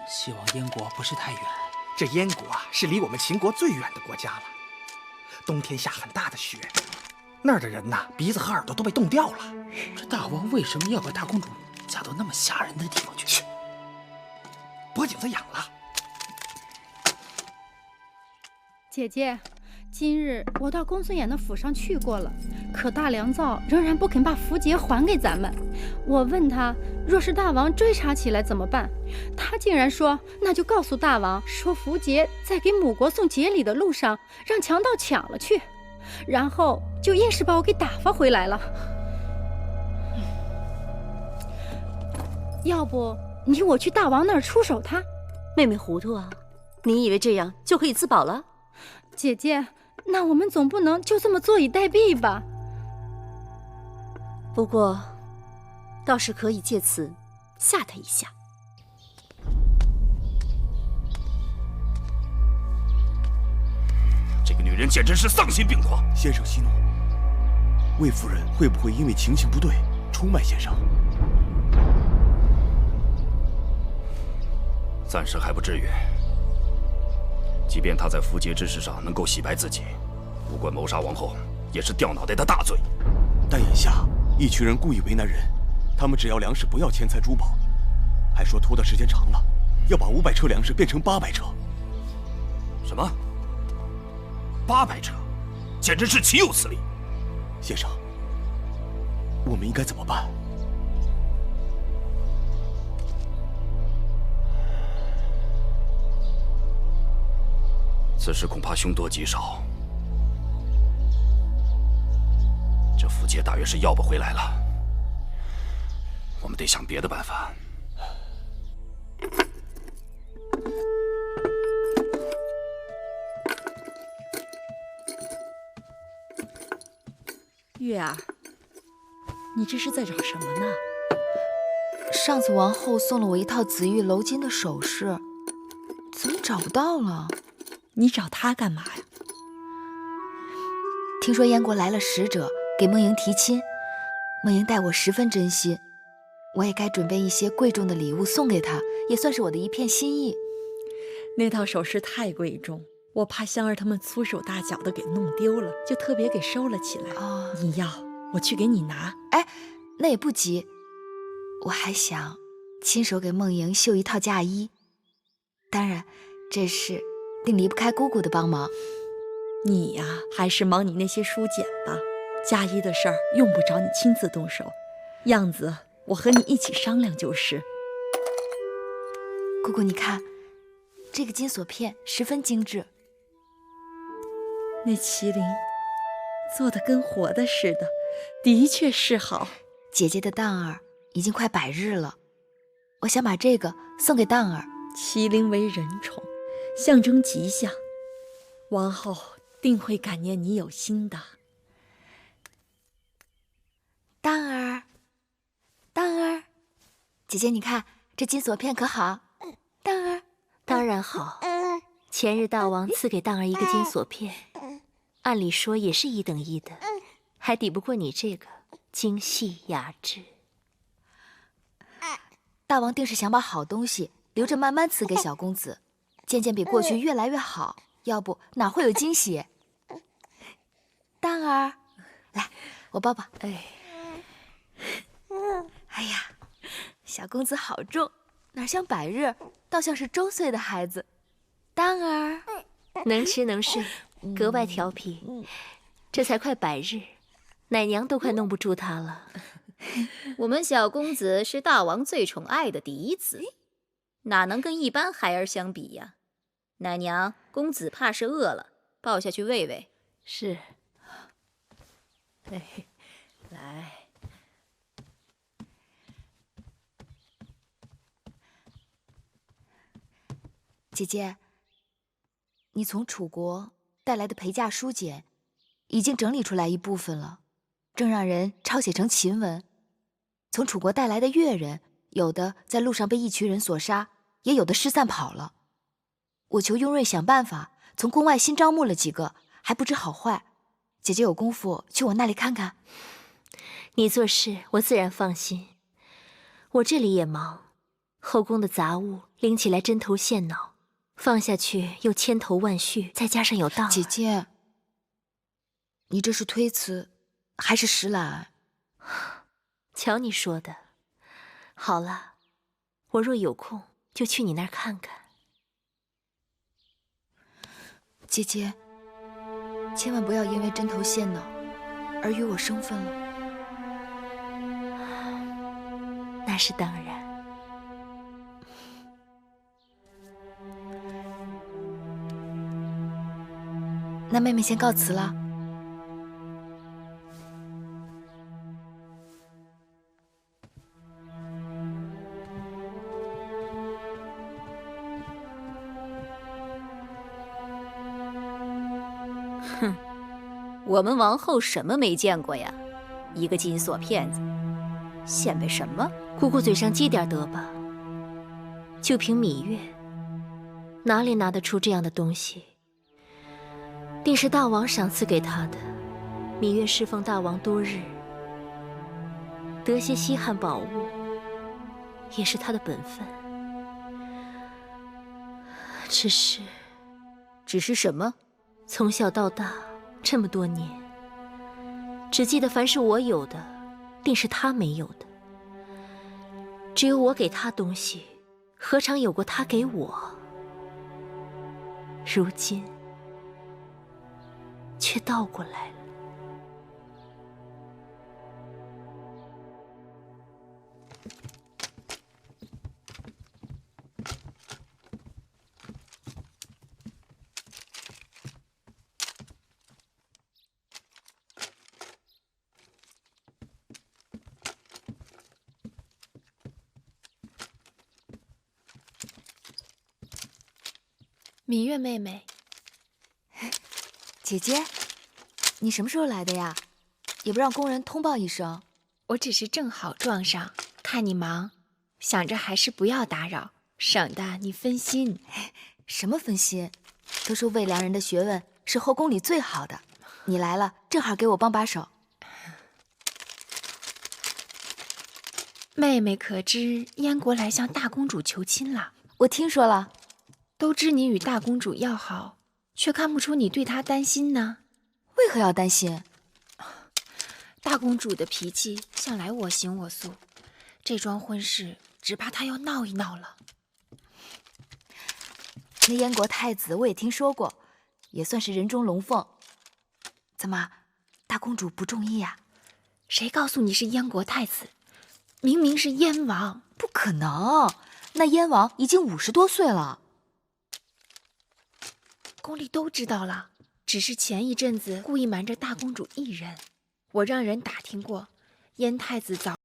希望燕國不是太遠。这燕国啊，是離我們秦國最遠的國家了。冬天下很大的雪，那兒的人呐，鼻子和耳朵都被凍掉了。這大王為什麼要把大公主嫁到那麼嚇人的地方去？脖頸子癢了。姐姐，今日我到公孙衍的府上去過了，可大良造仍然不肯把符节還給咱們。我問他，若是大王追查起來怎麼辦？他竟然說，那就告訴大王，說符節在給母國送節禮的路上讓強盜搶了去，然後就硬是把我給打發回來了。要不你我去大王那兒出手他？妹妹糊涂啊，你以為這樣就可以自保了？姐姐，那我們總不能就這麼坐以待斃吧？不過，倒是可以借此嚇他一下。这个女人简直是丧心病狂！先生息怒，魏夫人会不会因为情形不对出賣先生？暂时还不至于。即便他在符节之事上能夠洗白自己，不過謀殺王後也是掉腦袋的大罪。但眼下一群人故意為難人，他們只要糧食，不要錢財珠寶，還說拖的時間長了，要把500車糧食變成800車。什麼？800車，簡直是豈有此理！先生，我們應該怎麼辦？此事恐怕凶多吉少，這符節大約是要不回來了，我們得想別的辦法。月兒，你這是在找什麼呢？上次王后送了我一套紫玉鎏金的首飾，怎麼找不到了？你找他幹嘛呀？聽說燕國來了使者給夢瑩提親，夢瑩待我十分真心，我也該準備一些貴重的禮物送給她，也算是我的一片心意。那套首飾太貴重，我怕香兒他們粗手大腳的給弄丟了，就特別給收了起來。你要我去給你拿？哎，那也不急，我還想親手給夢瑩繡一套嫁衣，當然這事定離不開姑姑的幫忙。你呀，還是忙你那些書簡吧。嫁衣的事兒用不着你親自動手，樣子我和你一起商量就是。姑姑，你看，這個金鎖片十分精緻。那麒麟做得跟活的似的，的確是好。姐姐的當兒已經快100日了，我想把這個送給當兒。麒麟為人寵，象徵吉祥，王後定會感念你有心的。當兒，當兒，姐姐你看這金鎖片可好？當兒，當然好。前日大王賜給當兒一個金鎖片，按理說也是1等1的，還抵不過你這個精細雅致。大王定是想把好東西留着慢慢賜給小公子，漸漸比過去越來越好，要不哪會有驚喜？當兒，來，我抱抱。哎呀，小公子好重，哪像100日，倒像是周歲的孩子。當兒，能吃能睡，格外調皮。這才快100日，奶娘都快弄不住他了。我們小公子是大王最寵愛的嫡子，哪能跟一般孩兒相比呀？奶娘，公子怕是餓了，抱下去餵餵。是。來。姐姐，你從楚國帶來的陪嫁書簡已經整理出來一部分了，正讓人抄寫成秦文。從楚國帶來的越人，有的在路上被一群人所殺，也有的失散跑了。我求雍瑞想辦法，從宮外新招募了幾個，還不知好壞。姐姐有功夫去我那裡看看。你做事我自然放心，我這裡也忙，後宮的雜物拎起來針頭線腦，放下去又千頭萬緒，再加上有道。姐姐，你這是推辭還是實來？瞧你说的。好了，我若有空就去你那儿看看。姐姐，千萬不要因為針頭線腦而與我生分了。那是當然。那妹妹先告辭了。哼，我们王后什麼沒見過呀？一個金鎖騙子，顯擺什麼？姑姑嘴上積點德吧。就憑羋月，哪裡拿得出這樣的東西？定是大王賞賜給他的。羋月侍奉大王多日，得些稀罕寶物，也是他的本分。只是什麼？從小到大這麼多年，只記得凡是我有的，定是他沒有的。只有我給他東西，何嘗有過他給我？如今卻倒過來了。羋月妹妹，姐姐，你什麼時候來的呀？也不讓工人通報一聲。我只是正好撞上，看你忙，想着還是不要打擾，省得你分心。什麼分心？都說魏良人的學問是後宮裡最好的，你來了正好給我幫把手。妹妹可知燕國來向大公主求親了？我聽說了。都知你與大公主要好，卻看不出你對她擔心呢。為何要擔心？大公主的脾氣向來我行我素，這樁婚事只怕她要鬧一鬧了。那燕國太子我也聽說過，也算是人中龍鳳。怎麼，大公主不中意呀？誰告訴你是燕國太子？明明是燕王。不可能，那燕王已經50多歲了。宮裡都知道了，只是前一陣子故意瞞着大公主一人。我讓人打聽過，燕太子早